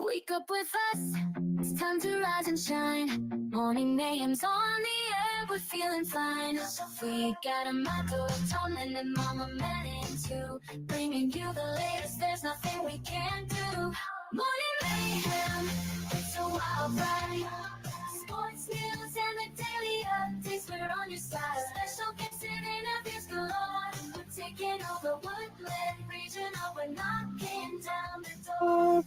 Wake up with us, it's time to rise and shine. Morning mayhem's on the air, we're feeling fine. We got a motto, Tom and Mama Man and two, bringing you the latest, there's nothing we can't do. Morning mayhem, it's a wild ride. Sports news and the daily updates, we're on your side. Special guests and interviews galore. We're taking over Woodland Regional, we're knocking down the door.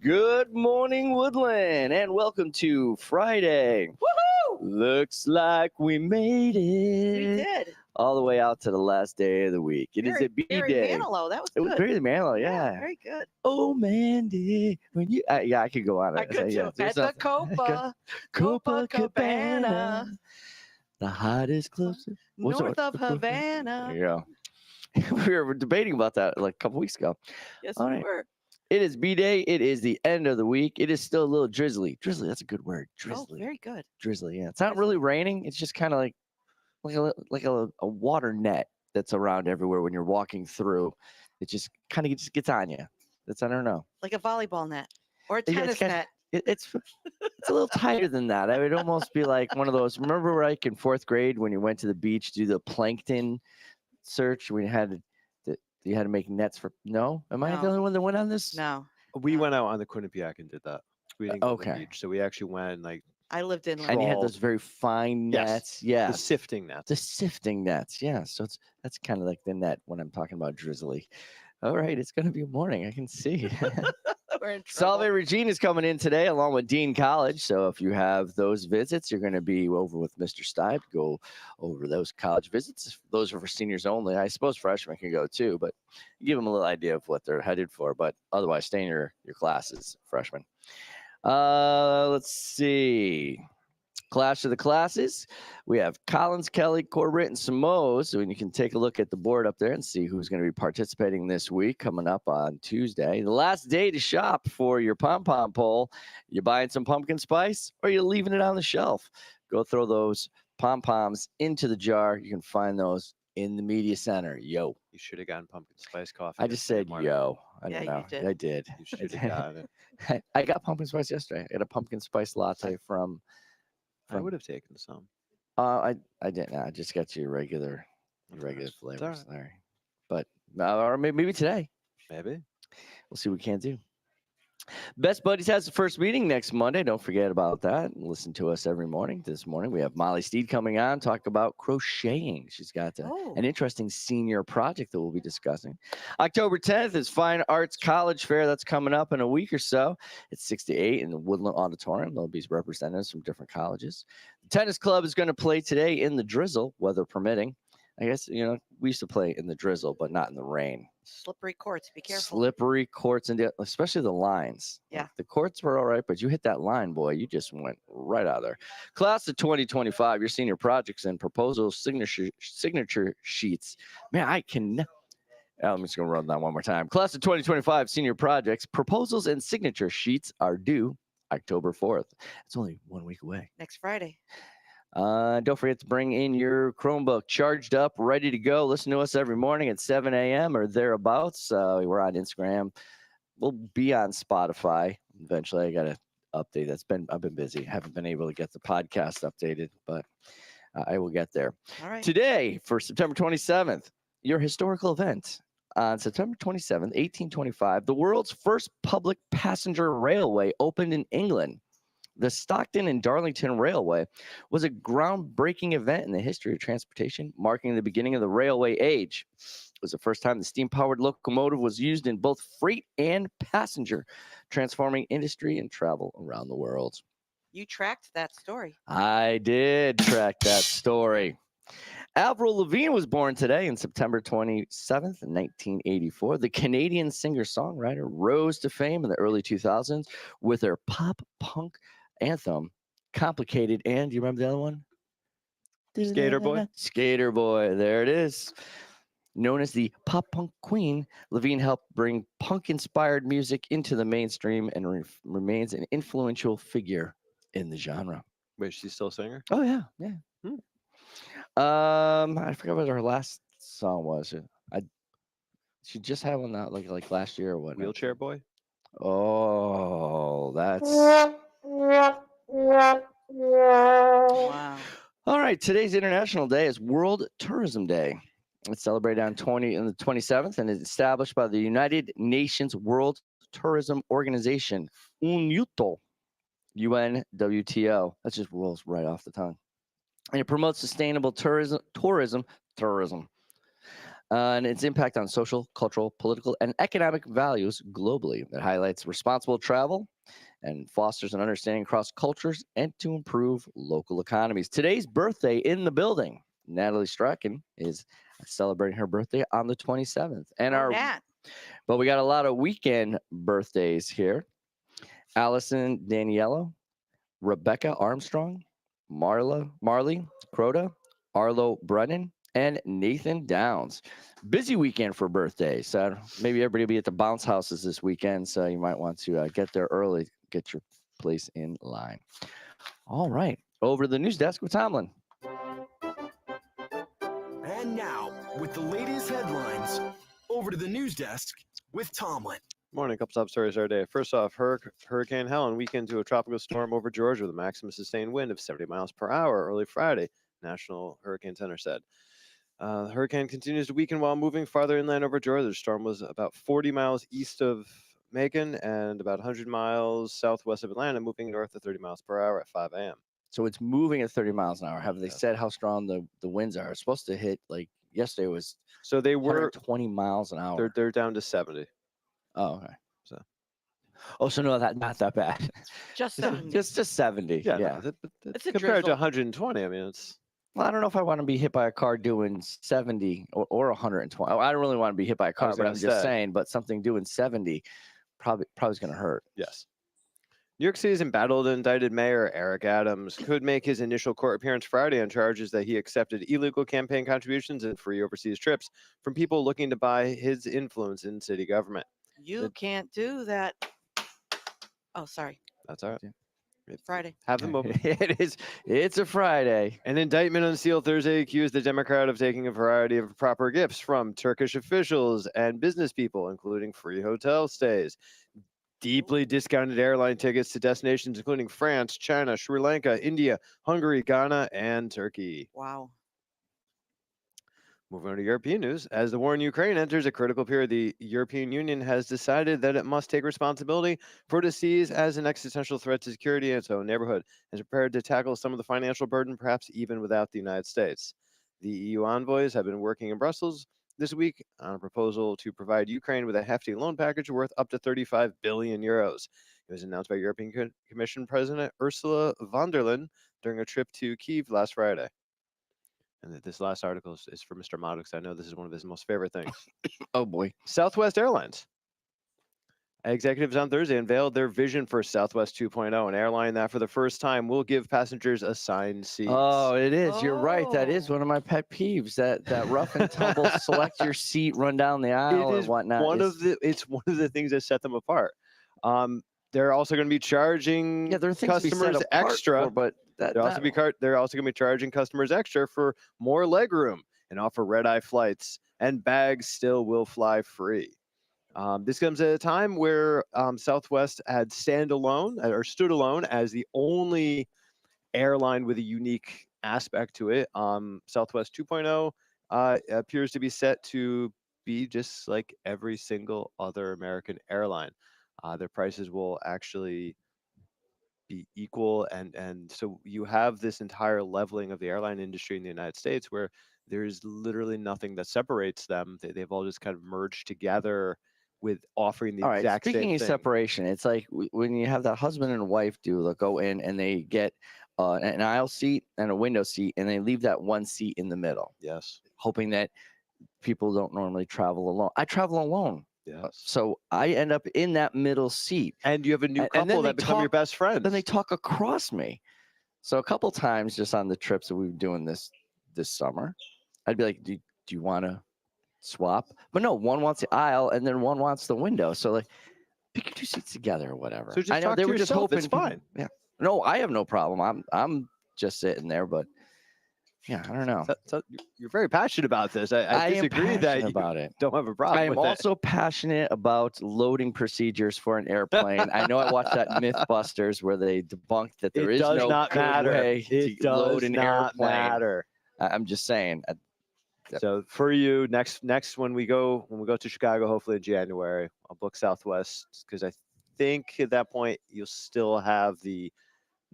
Good morning, Woodland, and welcome to Friday. Woohoo! Looks like we made it. We did. All the way out to the last day of the week. It is a B Very day. Manilow. That was It good. was very Manilow, yeah. Very good. Oh, Mandy. When you, yeah, I could go on. I could yeah, too. At the Copacabana. The hottest closer. North of Havana. Yeah. We were debating about that like a couple weeks ago. Yes, All we right. were. It is B-Day. It is the end of the week. It is still a little drizzly. Drizzly, that's a good word. Drizzly. Oh, very good. Drizzly, yeah. It's not really raining. It's just kind of like a water net that's around everywhere when you're walking through. It just kind of just gets on you. That's, I don't know. Like a volleyball net or a Yeah, tennis kinda- net. It's a little tighter than that. I would almost be like one of those. Remember, like in fourth grade when you went to the beach to do the plankton search? We had you had to make nets for. No, am I the No. only one that went on this? No, We went out on the Quinnipiac and did that. We didn't go to the Okay. beach, so we actually went like I lived in. And you had Crawl. those very fine Yes. nets. Yeah. the sifting nets. The sifting nets, yeah. So that's kind of like the net when I'm talking about drizzly. All right, it's going to be a morning. I can see. We're in Salve trouble. Regina is coming in today along with Dean College. So if you have those visits, you're going to be over with Mr. Steid. Go over those college visits. Those are for seniors only. I suppose freshmen can go too, but give them a little idea of what they're headed for. But otherwise, stay in your classes, freshmen. Let's see. Clash of the classes. We have Collins, Kelly, Corbett, and Samoa. So you can take a look at the board up there and see who's going to be participating this week coming up on Tuesday. The last day to shop for your pom-pom poll. You buying some pumpkin spice or you leaving it on the shelf? Go throw those pom-poms into the jar. You can find those in the media center. Yo. You should have gotten pumpkin spice coffee. I just yesterday said morning. yo. I Yeah, don't you know. did. I did. You should have gotten it. I got pumpkin spice yesterday. I got a pumpkin spice latte from I would have taken some. I didn't. I just got your regular It's all flavors. right. All right. But or maybe today. Maybe. We'll see what we can do. Best Buddies has the first meeting next Monday. Don't forget about that. Listen to us every morning. This morning we have Molly Steed coming on, talk about crocheting. She's got Oh. an interesting senior project that we'll be discussing. October 10th is Fine Arts College Fair. That's coming up in a week or so. It's 6 to 8 in the Woodland Auditorium. There'll be representatives from different colleges. The tennis club is going to play today in the drizzle, weather permitting. I guess, we used to play in the drizzle, but not in the rain. Slippery courts. Be careful. Slippery courts, and especially the lines. Yeah. Like, the courts were all right, but you hit that line, boy, you just went right out of there. Class of 2025, your senior projects and proposals, signature sheets. Man, I'm just going to run that one more time. Class of 2025 senior projects, proposals, and signature sheets are due October 4th. It's only 1 week away. Next Friday. Don't forget to bring in your Chromebook charged up, ready to go. Listen to us every morning at 7 a.m. or thereabouts. We're on Instagram. We'll be on Spotify eventually. I got to update. I've been busy. Haven't been able to get the podcast updated, but I will get there. All right. Today, for September 27th, your historical event. On September 27th, 1825, the world's first public passenger railway opened in England. The Stockton and Darlington Railway was a groundbreaking event in the history of transportation, marking the beginning of the railway age. It was the first time the steam-powered locomotive was used in both freight and passenger, transforming industry and travel around the world. You tracked that story. I did track that story. Avril Lavigne was born today on September 27th, 1984. The Canadian singer-songwriter rose to fame in the early 2000s with her pop-punk anthem, Complicated, and do you remember the other one? Skater Boy. Skater Boy, there it is. Known as the pop-punk queen, Lavigne helped bring punk-inspired music into the mainstream and remains an influential figure in the genre. Wait, she's still a singer? Oh, yeah. I forgot what her last song was. She just had one out like last year or what? Wheelchair Boy? Oh, that's Wow. all right. Today's International Day is World Tourism Day. It's celebrated on the 27th and is established by the United Nations World Tourism Organization, UNWTO, UNWTO. That just rolls right off the tongue. And it promotes sustainable tourism, and its impact on social, cultural, political, and economic values globally. It highlights responsible travel and fosters an understanding across cultures and to improve local economies. Today's birthday in the building, Natalie Strachan is celebrating her birthday on the 27th. And Oh, Nat. but we got a lot of weekend birthdays here. Allison Daniello, Rebecca Armstrong, Marley Crota, Arlo Brennan, and Nathan Downs. Busy weekend for birthdays. So maybe everybody will be at the bounce houses this weekend. So you might want to get there early, get your place in line. All right. Over to the news desk with Tomlin. And now, with the latest headlines, over to the news desk with Tomlin. Morning, a couple top stories our day. First off, Hurricane Helen weakened to a tropical storm over Georgia with a maximum sustained wind of 70 miles per hour early Friday, National Hurricane Center said. The hurricane continues to weaken while moving farther inland over Georgia. The storm was about 40 miles east of Macon and about 100 miles southwest of Atlanta, moving north at 30 miles per hour at 5 a.m. So it's moving at 30 miles an hour. Have they Yes. said how strong the winds are? It's supposed to hit, like yesterday was So they were 120 miles an hour. they're down to 70. Oh, okay. So. Oh, so no, not that bad. Just 70. just 70. Yeah, Yeah. no, but It's a compared to drizzle. 120, I mean, it's Well, I don't know if I want to be hit by a car doing 70 or 120. I don't really want to be hit by a car, was but gonna I'm just say. saying. But something doing 70 probably is going to hurt. yes. New York City's embattled and indicted mayor Eric Adams could make his initial court appearance Friday on charges that he accepted illegal campaign contributions and free overseas trips from people looking to buy his influence in city government. You can't do that. Oh, sorry. That's all right. Friday. Have the moment. It is. It's a Friday. An indictment unsealed Thursday accused the Democrat of taking a variety of improper gifts from Turkish officials and business people, including free hotel stays, deeply discounted airline tickets to destinations including France, China, Sri Lanka, India, Hungary, Ghana, and Turkey. Wow. Moving on to European news. As the war in Ukraine enters a critical period, the European Union has decided that it must take responsibility for what it sees as an existential threat to security in its own neighborhood and is prepared to tackle some of the financial burden, perhaps even without the United States. The EU envoys have been working in Brussels this week on a proposal to provide Ukraine with a hefty loan package worth up to 35 billion euros. It was announced by European Commission President Ursula von der Leyen during a trip to Kyiv last Friday. And this last article is for Mr. Maddox. I know this is one of his most favorite things. Oh boy. Southwest Airlines. Executives on Thursday unveiled their vision for Southwest 2.0, an airline that for the first time will give passengers assigned seats. Oh, it is. You're right. That is Oh. one of my pet peeves. That rough and tumble, select your seat, run down the aisle, It is or whatnot. it's one of the things that set them apart. They're also going to be charging there are things to be set customers apart extra. for, but They're also going to be charging customers extra for more legroom and offer red-eye flights, and bags still will fly free. This comes at a time where Southwest had stood alone as the only airline with a unique aspect to it. Southwest 2.0 appears to be set to be just like every single other American airline. Their prices will actually be equal, and so you have this entire leveling of the airline industry in the United States where there's literally nothing that separates them. They've all just kind of merged together with offering the all right. exact Speaking same of thing. separation, it's like when you have that husband and wife they'll go in and they get an aisle seat and a window seat, and they leave that one seat in the middle, Yes. hoping that people don't normally travel alone. I travel alone. Yes. So I end up in that middle seat. And you have a new And then couple they that become your talk- best friends. Then they talk across me. So a couple times just on the trips that we've been doing this summer, I'd be like, do you want to swap? But no, one wants the aisle and then one wants the window. So like, pick your two seats together or whatever. So just I know talk they to were just yourself, hoping. it's fine. Yeah. No, I have no problem. I'm just sitting there, but yeah, I don't know. So you're very passionate about this. I am disagree that passionate you about it. don't have a problem I am with it. also passionate about loading procedures for an airplane. I know I watched that MythBusters where they debunked that there It is does no not good matter. way It to load does an not airplane. matter. I'm just saying. Yep. So for you, next when we go to Chicago, hopefully in January, I'll book Southwest because I think at that point you'll still have the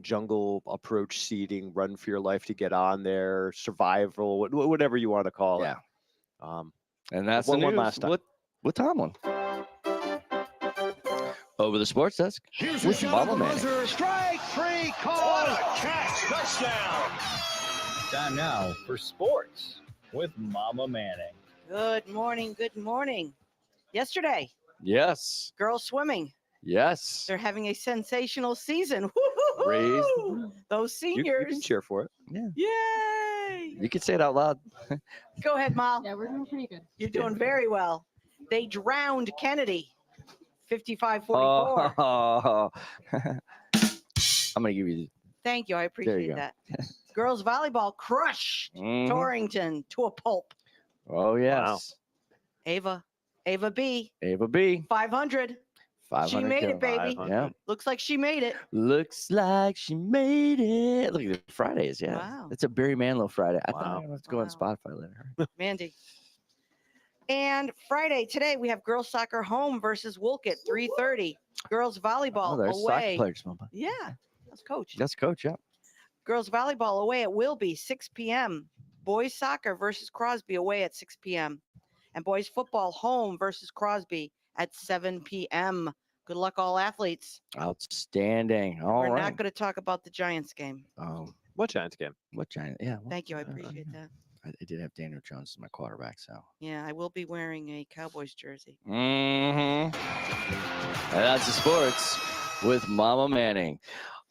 jungle approach seating, run for your life to get on there, survival, whatever you want to call Yeah. it. And that's one the news last time. with Tomlin. Over the sports desk Here's with your shot Mama at the Manning. buzzer. Strike three call. What a catch. Touchdown. Time now for sports with Mama Manning. Good morning. Good morning. Yesterday, Yes. girls swimming. Yes. They're having a sensational season. Raise Woo-hoo-hoo! Those You seniors. can cheer for it. Yay! You can say it out loud. Go ahead, Mal. Yeah, we're doing pretty good. You're doing very well. They drowned Kennedy. 55-44. Oh. I'm gonna give you. Thank you. I There appreciate you go. that. Girls volleyball crushed Mhm. Torrington to a pulp. Oh yes. Ava B. Ava B. 500. 500 She made kill. it, baby. 500. Yeah. Looks like she made it. Looks like she made it. Look at the Fridays. Yeah. Wow. It's a Barry Manilow Friday. I thought Wow. I would have to go on Wow. Spotify later. Mandy. And Friday, today, we have girls soccer home versus Wolcott, 3:30. Girls volleyball Oh, there's soccer away. players. Mama. Yeah, that's coach. That's coach. Yeah. Girls volleyball away at Wilby, 6 p.m. Boys soccer versus Crosby away at 6 p.m. And boys football home versus Crosby at 7 p.m. Good luck, all athletes. Outstanding. All We're right. not going to talk about the Giants game. Oh, What Giants game? what giant? Yeah. well, Thank you. I uh, appreciate yeah. that. I did have Daniel Jones as my quarterback, so. Yeah, I will be wearing a Cowboys jersey. Mm-hmm. And that's the sports with Mama Manning.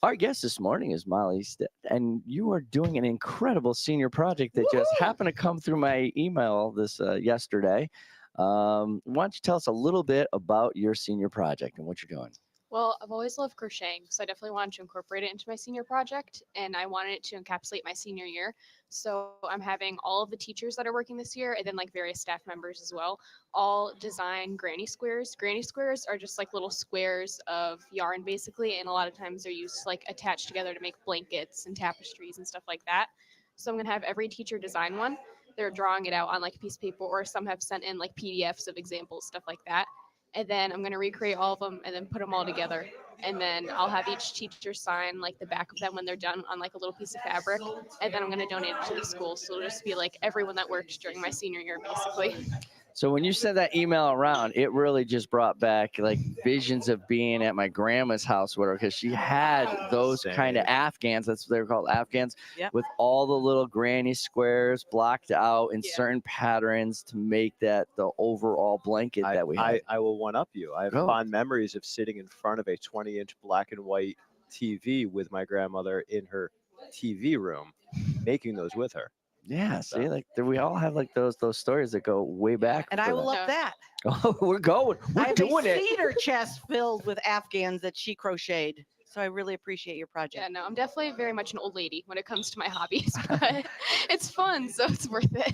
Our guest this morning is Molly Stead, and you are doing an incredible senior project that just Woohoo! happened to come through my email this yesterday. Why don't you tell us a little bit about your senior project and what you're doing? Well, I've always loved crocheting, so I definitely wanted to incorporate it into my senior project, and I wanted it to encapsulate my senior year. So I'm having all of the teachers that are working this year, and then like various staff members as well, all design granny squares. Granny squares are just like little squares of yarn, basically, and a lot of times they're used to like attach together to make blankets and tapestries and stuff like that. So I'm gonna have every teacher design one. They're drawing it out on like a piece of paper, or some have sent in like PDFs of examples, stuff like that. And then I'm going to recreate all of them and then put them all together. And then I'll have each teacher sign like the back of them when they're done on like a little piece of fabric. And then I'm going to donate it to the school. So it'll just be like everyone that worked during my senior year, basically. So when you sent that email around, it really just brought back like visions of being at my grandma's house with her, because she had those kind of Same. Afghans. That's what they're called, Afghans, Yep. with all the little granny squares blocked out in Yeah. certain patterns to make that the overall blanket that we had. I will one up you. I have Go. fond memories of sitting in front of a 20-inch black and white TV with my grandmother in her TV room, making those with her. Yeah, see, like we all have like those stories that go way back. And for I will that. up that. Oh, we're going. I We're have doing a it. cedar chest filled with Afghans that she crocheted. So I really appreciate your project. Yeah, no, I'm definitely very much an old lady when it comes to my hobbies, but it's fun, so it's worth it.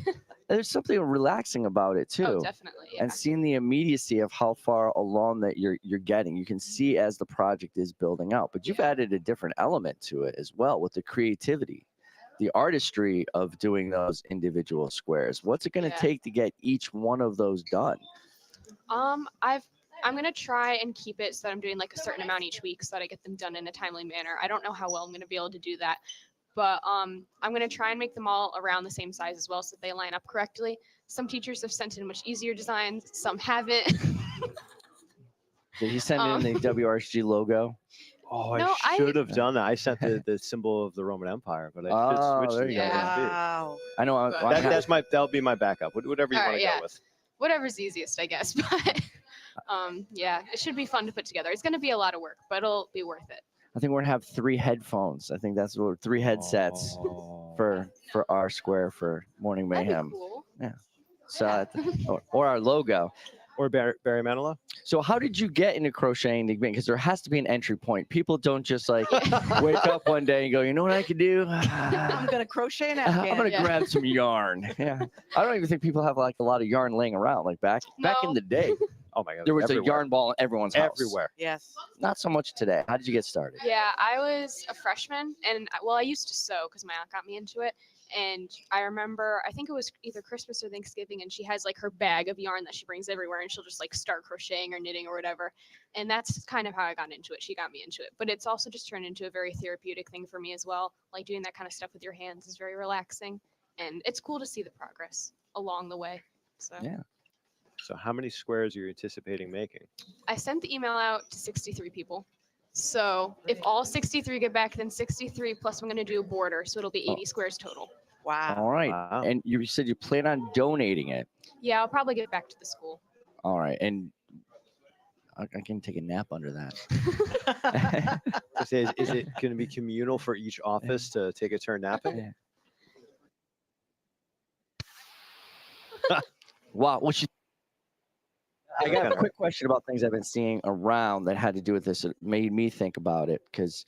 There's something relaxing about it too. Oh, definitely. Yeah. And seeing the immediacy of how far along that you're getting, you can see as the project is building out. But you've Yeah. added a different element to it as well with the creativity, the artistry of doing those individual squares. What's it going to Yeah. take to get each one of those done? I'm gonna try and keep it so that I'm doing like a certain amount each week so that I get them done in a timely manner. I don't know how well I'm gonna be able to do that, but I'm gonna try and make them all around the same size as well so that they line up correctly. Some teachers have sent in much easier designs, some haven't. Did he send in the WRSG logo? Oh, No, I I- should have done that. I sent the symbol of the Roman Empire, but I should Oh, switch there to you go. the LSB. Wow. I know. But- That'll be my backup. Whatever you All want right, to yeah. go with. Whatever's easiest, I guess. But yeah, it should be fun to put together. It's gonna be a lot of work, but it'll be worth it. I think we're gonna have 3 headphones. I think that's what 3 headsets Oh. for our square for Morning That'd be Mayhem. cool. So Yeah. or our logo. Or Barry Manilow? So how did you get into crocheting? Because there has to be an entry point. People don't just like wake up one day and go, you know what I could do? I'm gonna crochet an Afghan. I'm gonna Yeah. grab some yarn. Yeah, I don't even think people have like a lot of yarn laying around. Like back in No. the day, Oh my God. there was everywhere. a yarn ball in everyone's house. everywhere. Yes. Not so much today. How did you get started? Yeah, I was a freshman, and I used to sew because my aunt got me into it. And I remember, I think it was either Christmas or Thanksgiving, and she has like her bag of yarn that she brings everywhere, and she'll just like start crocheting or knitting or whatever. And that's kind of how I got into it. She got me into it, but it's also just turned into a very therapeutic thing for me as well. Like doing that kind of stuff with your hands is very relaxing, and it's cool to see the progress along the way. So Yeah. So how many squares are you anticipating making? I sent the email out to 63 people. So if all 63 get back, then 63 plus I'm going to do a border. So it'll be 80 squares total. Wow. All right. Wow. And you said you plan on donating it. Yeah, I'll probably get back to the school. All right. And I can take a nap under that. I say, is it going to be communal for each office to take a turn napping? Wow. Well, I got a Kinda. quick question about things I've been seeing around that had to do with this. It made me think about it because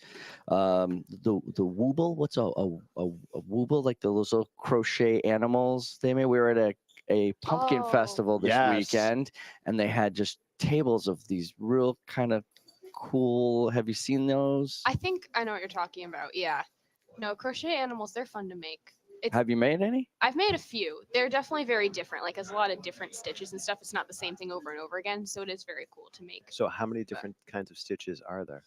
the wooble, what's a wooble? Like those little crochet animals they made. We were at a pumpkin Oh. festival this Yes. weekend, and they had just tables of these real kind of cool. Have you seen those? I think I know what you're talking about. Yeah. No, crochet animals, they're fun to make. Have you made any? I've made a few. They're definitely very different. Like, there's a lot of different stitches and stuff. It's not the same thing over and over again. So it is very cool to make. So how many different kinds of stitches are there?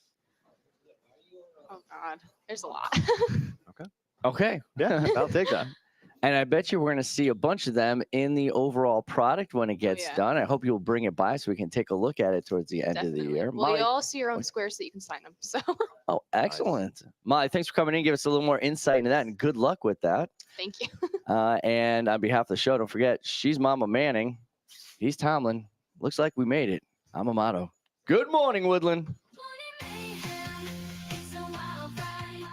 Oh, God. There's a lot. Okay. Yeah, I'll take that. And I bet you we're going to see a bunch of them in the overall product when it gets yeah. done. I hope you'll bring it by so we can take a look at it towards the end of the Definitely. year. Well, Molly- you all see your own squares so you can sign them. So Oh, excellent. Molly, thanks for coming in. Give us a little more insight into that and good luck with that. thank you. And on behalf of the show, don't forget, she's Mama Manning. He's Tomlin. Looks like we made it. I'm Amato. Good morning, Woodland. Morning mayhem, it's a wild ride.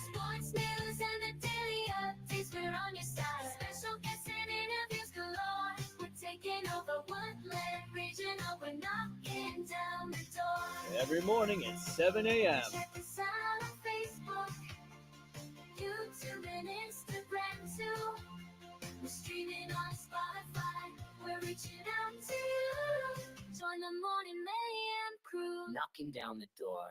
Sports news and the daily updates, we're on your side. Special guests and interviews galore. We're taking over Woodland Regional. We're knocking down the door. Every morning at 7 a.m. Check us out on Facebook, YouTube, and Instagram too. We're streaming on Spotify. We're reaching out to you. Join the Morning Mayhem crew. Knocking down the door.